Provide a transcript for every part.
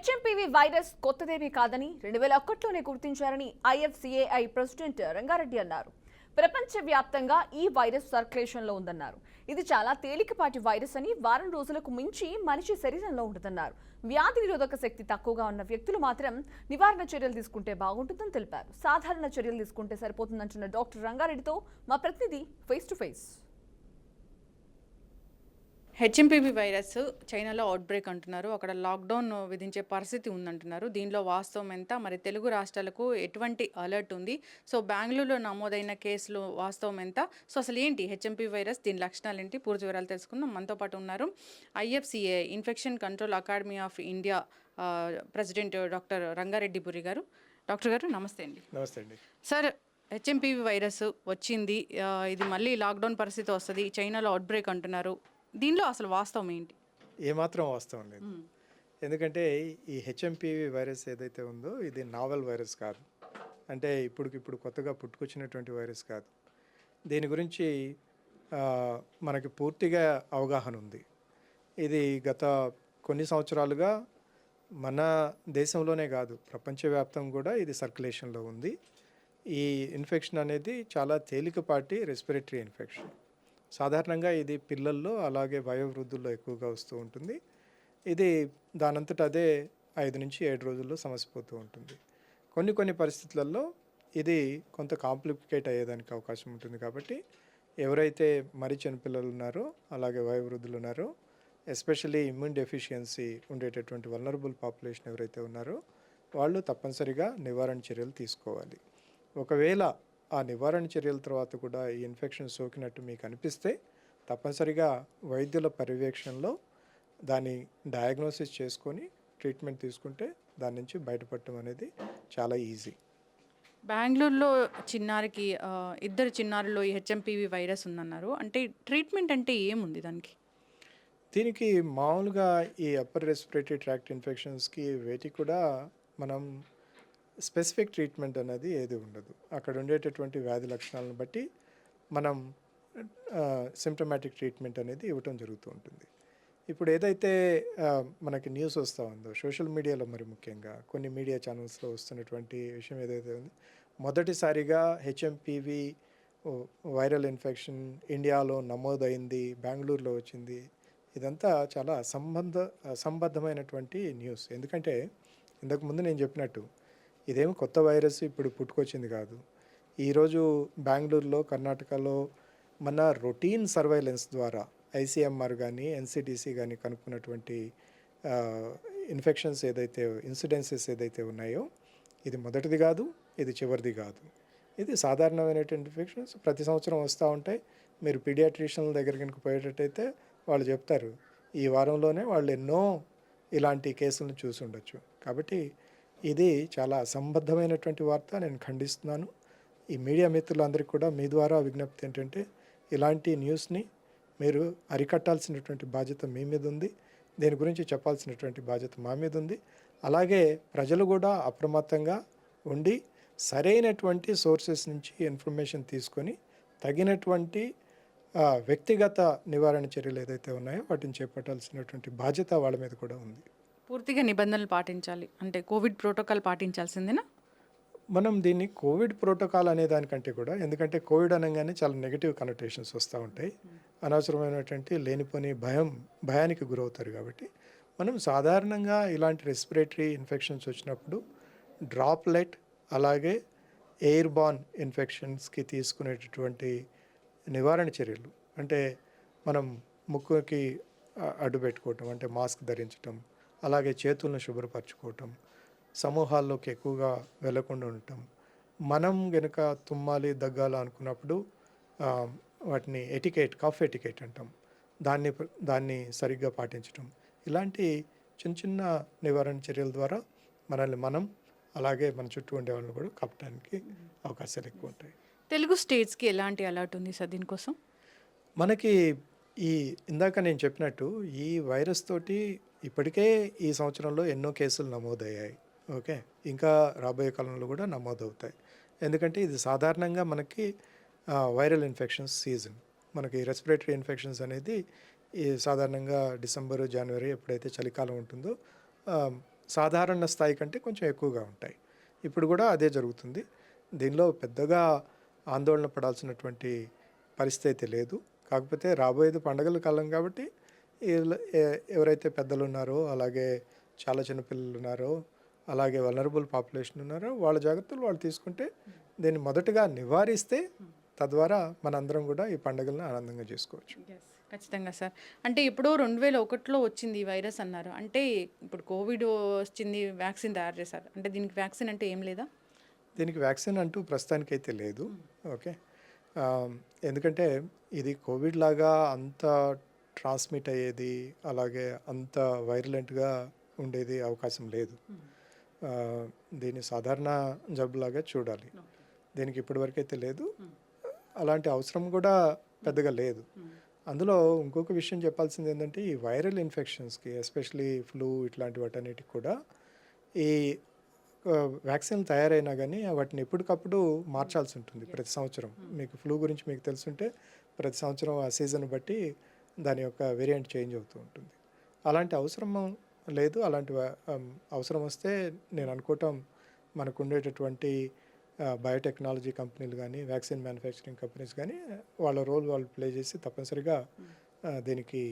HMPV virus కొత్తదేమీ కాదని 2001లోనే గుర్తించారని ఐఎఫ్సిఏఐ president Rangareddy అన్నారు. ప్రపంచవ్యాప్తంగా ఈ వైరస్ సర్క్యులేషన్లో ఉందన్నారు. ఇది చాలా తేలికపాటి వైరస్ అని, వారం రోజులకు మించి మనిషి శరీరంలో ఉంటుందన్నారు. వ్యాధి నిరోధక శక్తి తక్కువగా ఉన్న వ్యక్తులు మాత్రం నివారణ చర్యలు తీసుకుంటే బాగుంటుందని తెలిపారు. సాధారణ చర్యలు తీసుకుంటే సరిపోతుందంటున్న డాక్టర్ రంగారెడ్డితో మా ప్రతినిధి face to face. HMPV virus చైనాలో అవుట్బ్రేక్ అంటున్నారు. అక్కడ లాక్డౌన్ విధించే పరిస్థితి ఉందంటున్నారు. దీనిలో వాస్తవం ఎంత, మరి తెలుగు రాష్ట్రాలకు ఎటువంటి అలర్ట్ ఉంది, సో బెంగళూరులో నమోదైన కేసులు వాస్తవం ఎంత, సో అసలు ఏంటి హెచ్ఎంపీ వైరస్, దీని లక్షణాలు ఏంటి, పూర్తి వివరాలు తెలుసుకుందాం. మనతో పాటు ఉన్నారు IFCA infection control academy of India president doctor Rangareddy Burri గారు. డాక్టర్ గారు నమస్తే అండి. నమస్తే అండి. సార్, హెచ్ఎంపీవీ వైరస్ వచ్చింది, ఇది మళ్ళీ లాక్డౌన్ పరిస్థితి వస్తుంది, చైనాలో అవుట్బ్రేక్ అంటున్నారు. దీనిలో అసలు వాస్తవం ఏంటి? ఏమాత్రం వాస్తవం లేదు. ఎందుకంటే ఈ హెచ్ఎంపీవీ వైరస్ ఏదైతే ఉందో ఇది నావెల్ వైరస్ కాదు. అంటే ఇప్పుడు కొత్తగా పుట్టుకొచ్చినటువంటి వైరస్ కాదు. దీని గురించి మనకి పూర్తిగా అవగాహన ఉంది. ఇది గత కొన్ని సంవత్సరాలుగా మన దేశంలోనే కాదు, ప్రపంచవ్యాప్తంగా కూడా ఇది సర్క్యులేషన్లో ఉంది. ఈ ఇన్ఫెక్షన్ అనేది చాలా తేలికపాటి రెస్పిరేటరీ ఇన్ఫెక్షన్. సాధారణంగా ఇది పిల్లల్లో అలాగే వయోవృద్ధుల్లో ఎక్కువగా వస్తూ ఉంటుంది. ఇది దానంతట అదే 5 నుంచి 7 రోజుల్లో సమసిపోతూ ఉంటుంది. కొన్ని పరిస్థితులలో ఇది కొంత కాంప్లికేట్ అయ్యేదానికి అవకాశం ఉంటుంది. కాబట్టి ఎవరైతే మరి చిన్నపిల్లలు ఉన్నారో అలాగే వయోవృద్ధులు ఉన్నారో, ఎస్పెషల్లీ ఇమ్యూన్ డెఫిషియన్సీ ఉండేటటువంటి వల్నరబుల్ పాపులేషన్ ఎవరైతే ఉన్నారో వాళ్ళు తప్పనిసరిగా నివారణ చర్యలు తీసుకోవాలి. ఒకవేళ ఆ నివారణ చర్యల తర్వాత కూడా ఈ ఇన్ఫెక్షన్ సోకినట్టు మీకు అనిపిస్తే తప్పనిసరిగా వైద్యుల పర్యవేక్షణలో దాన్ని డయాగ్నోసిస్ చేసుకొని ట్రీట్మెంట్ తీసుకుంటే దాని నుంచి బయటపడటం అనేది చాలా ఈజీ. బెంగళూరులో చిన్నారికి ఇద్దరు చిన్నారులో ఈ హెచ్ఎంపీవీ వైరస్ ఉందన్నారు. అంటే ట్రీట్మెంట్ అంటే ఏముంది దీనికి మామూలుగా ఈ అప్పర్ రెస్పిరేటరీ ట్రాక్ట్ ఇన్ఫెక్షన్స్కి వేటికి కూడా మనం స్పెసిఫిక్ ట్రీట్మెంట్ అనేది ఏది ఉండదు. అక్కడ ఉండేటటువంటి వ్యాధి లక్షణాలను బట్టి మనం సిమ్టమాటిక్ ట్రీట్మెంట్ అనేది ఇవ్వటం జరుగుతూ ఉంటుంది. ఇప్పుడు ఏదైతే మనకి న్యూస్ వస్తూ ఉందో సోషల్ మీడియాలో, మరి ముఖ్యంగా కొన్ని మీడియా ఛానల్స్లో వస్తున్నటువంటి విషయం ఏదైతే ఉంది, మొదటిసారిగా హెచ్ఎంపీవీ వైరల్ ఇన్ఫెక్షన్ ఇండియాలో నమోదైంది, బెంగళూరులో వచ్చింది. ఇదంతా చాలా అసంబద్ధమైనటువంటి న్యూస్. ఎందుకంటే ఇంతకుముందు నేను చెప్పినట్టు ఇదేమి కొత్త వైరస్ ఇప్పుడు పుట్టుకొచ్చింది కాదు. ఈరోజు బెంగళూరులో, కర్ణాటకలో మన రొటీన్ సర్వైలెన్స్ ద్వారా ఐసీఎంఆర్ కానీ ఎన్సిడిసి కానీ కనుక్కున్నటువంటి ఇన్ఫెక్షన్స్ ఏదైతే ఇన్సిడెన్సెస్ ఏదైతే ఉన్నాయో ఇది మొదటిది కాదు, ఇది చివరిది కాదు. ఇది సాధారణమైనటువంటి ఇన్ఫెక్షన్స్ ప్రతి సంవత్సరం వస్తూ ఉంటాయి. మీరు పీడియాట్రిషియన్ల దగ్గర కనుక పోయేటట్టయితే వాళ్ళు చెప్తారు ఈ వారంలోనే వాళ్ళు ఎన్నో ఇలాంటి కేసులను చూసి ఉండొచ్చు. కాబట్టి ఇది చాలా అసంబద్ధమైనటువంటి వార్త, నేను ఖండిస్తున్నాను. ఈ మీడియా మిత్రులందరికీ కూడా మీ ద్వారా విజ్ఞప్తి ఏంటంటే ఇలాంటి న్యూస్ని మీరు అరికట్టాల్సినటువంటి బాధ్యత మీ మీద ఉంది. దీని గురించి చెప్పాల్సినటువంటి బాధ్యత మా మీద ఉంది. అలాగే ప్రజలు కూడా అప్రమత్తంగా ఉండి సరైనటువంటి సోర్సెస్ నుంచి ఇన్ఫర్మేషన్ తీసుకొని తగినటువంటి వ్యక్తిగత నివారణ చర్యలు ఏదైతే ఉన్నాయో వాటిని చేపట్టాల్సినటువంటి బాధ్యత వాళ్ళ మీద కూడా ఉంది. పూర్తిగా నిబంధనలు పాటించాలి అంటే కోవిడ్ ప్రోటోకాల్ పాటించాల్సిందేనా? మనం దీన్ని కోవిడ్ ప్రోటోకాల్ అనే దానికంటే కూడా, ఎందుకంటే కోవిడ్ అనగానే చాలా నెగిటివ్ కనోటేషన్స్ వస్తూ ఉంటాయి, అనవసరమైనటువంటి లేనిపోని భయానికి గురవుతారు. కాబట్టి మనం సాధారణంగా ఇలాంటి రెస్పిరేటరీ ఇన్ఫెక్షన్స్ వచ్చినప్పుడు డ్రాప్లెట్ అలాగే ఎయిర్ బార్న్ ఇన్ఫెక్షన్స్కి తీసుకునేటటువంటి నివారణ చర్యలు అంటే మనం ముక్కుకి అడ్డు పెట్టుకోవటం, అంటే మాస్క్ ధరించటం, అలాగే చేతులను శుభ్రపరచుకోవటం, సమూహాల్లోకి ఎక్కువగా వెళ్లకుండా ఉండటం, మనం గనుక తుమ్మాలి దగ్గాలి అనుకున్నప్పుడు వాటిని కఫ్ ఎటికేట్ అంటాం, దాన్ని సరిగ్గా పాటించటం, ఇలాంటి చిన్న నివారణ చర్యల ద్వారా మనల్ని మనం అలాగే మన చుట్టూ ఉండే వాళ్ళని కూడా కాపాడడానికి అవకాశాలు ఎక్కువ ఉంటాయి. తెలుగు స్టేట్స్కి ఎలాంటి అలర్ట్ ఉంది సార్ దీనికోసం? మనకి ఇందాక నేను చెప్పినట్టు ఈ వైరస్ తోటి ఇప్పటికే ఈ సంవత్సరంలో ఎన్నో కేసులు నమోదయ్యాయి. ఓకే, ఇంకా రాబోయే కాలంలో కూడా నమోదవుతాయి. ఎందుకంటే ఇది సాధారణంగా మనకి వైరల్ ఇన్ఫెక్షన్స్ సీజన్. మనకి రెస్పిరేటరీ ఇన్ఫెక్షన్స్ అనేది ఈ సాధారణంగా డిసెంబరు, జనవరి ఎప్పుడైతే చలికాలం ఉంటుందో సాధారణ స్థాయి కంటే కొంచెం ఎక్కువగా ఉంటాయి. ఇప్పుడు కూడా అదే జరుగుతుంది. దీనిలో పెద్దగా ఆందోళన పడాల్సినటువంటి పరిస్థితి అయితే లేదు. కాకపోతే రాబోయేది పండగల కాలం కాబట్టి ఎవరైతే పెద్దలు ఉన్నారో, అలాగే చాలా చిన్నపిల్లలు ఉన్నారో, అలాగే వల్నరబుల్ పాపులేషన్ ఉన్నారో వాళ్ళ జాగ్రత్తలు వాళ్ళు తీసుకుంటే దీన్ని మొదటగా నివారిస్తే తద్వారా మనందరం కూడా ఈ పండుగలను ఆనందంగా చేసుకోవచ్చు. ఖచ్చితంగా సార్. అంటే ఇప్పుడు 2001లో వచ్చింది ఈ వైరస్ అన్నారు. అంటే ఇప్పుడు కోవిడ్ వచ్చింది, వ్యాక్సిన్ తయారు చేశారు. అంటే దీనికి వ్యాక్సిన్ అంటే ఏం లేదా? దీనికి వ్యాక్సిన్ అంటూ ప్రస్తుతానికైతే లేదు. ఓకే. ఎందుకంటే ఇది కోవిడ్ లాగా అంత ట్రాన్స్మిట్ అయ్యేది, అలాగే అంత వైరలెంట్గా ఉండేది అవకాశం లేదు. దీన్ని సాధారణ జబ్బులాగా చూడాలి. దీనికి ఇప్పటివరకు అయితే లేదు. అలాంటి అవసరం కూడా పెద్దగా లేదు. అందులో ఇంకొక విషయం చెప్పాల్సింది ఏంటంటే ఈ వైరల్ ఇన్ఫెక్షన్స్కి, ఎస్పెషలీ ఫ్లూ ఇట్లాంటి వాటన్నిటికి కూడా ఈ వ్యాక్సిన్లు తయారైనా కానీ వాటిని ఎప్పటికప్పుడు మార్చాల్సి ఉంటుంది ప్రతి సంవత్సరం. మీకు ఫ్లూ గురించి మీకు తెలుసుంటే ప్రతి సంవత్సరం ఆ సీజన్ బట్టి దాని యొక్క వేరియంట్ చేంజ్ అవుతూ ఉంటుంది. అలాంటి అవసరం లేదు. అలాంటి అవసరం వస్తే నేను అనుకోవటం మనకు ఉండేటటువంటి బయోటెక్నాలజీ కంపెనీలు కానీ, వ్యాక్సిన్ మ్యానుఫ్యాక్చరింగ్ కంపెనీస్ కానీ వాళ్ళ రోల్ వాళ్ళు ప్లే చేసి తప్పనిసరిగా దీనికి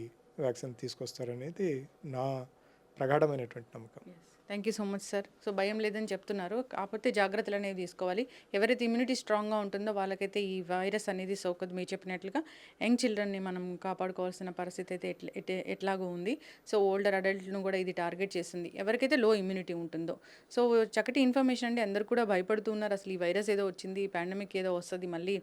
వ్యాక్సిన్ తీసుకొస్తారనేది నా ప్రగాఢమైనటువంటి నమ్మకం. Thank you so much sir. So భయం లేదని చెప్తున్నారు, కాకపోతే జాగ్రత్తలు అనేవి తీసుకోవాలి. ఎవరైతే ఇమ్యూనిటీ స్ట్రాంగ్గా ఉంటుందో వాళ్ళకైతే ఈ వైరస్ అనేది సోకదు. మీరు చెప్పినట్లుగా యంగ్ చిల్డ్రన్ని మనం కాపాడుకోవాల్సిన పరిస్థితి అయితే ఎట్లాగో ఉంది. సో ఓల్డర్ అడల్ట్ను కూడా ఇది టార్గెట్ చేస్తుంది, ఎవరికైతే లో ఇమ్యూనిటీ ఉంటుందో. సో చక్కటి ఇన్ఫర్మేషన్ అండి. అందరు కూడా భయపడుతున్నారు, అసలు ఈ వైరస్ ఏదో వచ్చింది, పాండమిక్ ఏదో వస్తుంది, మళ్ళీ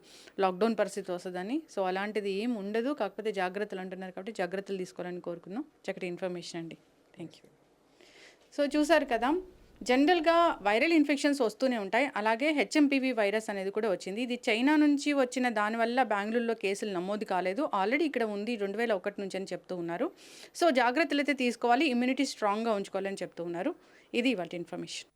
లాక్డౌన్ పరిస్థితి వస్తుందని. సో అలాంటిది ఏం ఉండదు, కాకపోతే జాగ్రత్తలు అంటున్నారు కాబట్టి జాగ్రత్తలు తీసుకోవాలని కోరుకుందాం. చక్కటి ఇన్ఫర్మేషన్ అండి. Thank you. సో చూసారు కదా, జనరల్గా వైరల్ ఇన్ఫెక్షన్స్ వస్తూనే ఉంటాయి. అలాగే హెచ్ఎంపివి వైరస్ అనేది కూడా వచ్చింది. ఇది చైనా నుంచి వచ్చిన దానివల్ల బెంగళూరులో కేసులు నమోదు కాలేదు, ఆల్రెడీ ఇక్కడ ఉంది 2001 నుంచి అని చెప్తూ ఉన్నారు. సో జాగ్రత్తలు అయితే తీసుకోవాలి, ఇమ్యూనిటీ స్ట్రాంగ్గా ఉంచుకోవాలని చెప్తూ ఉన్నారు. ఇది ఇవాళ ఇన్ఫర్మేషన్.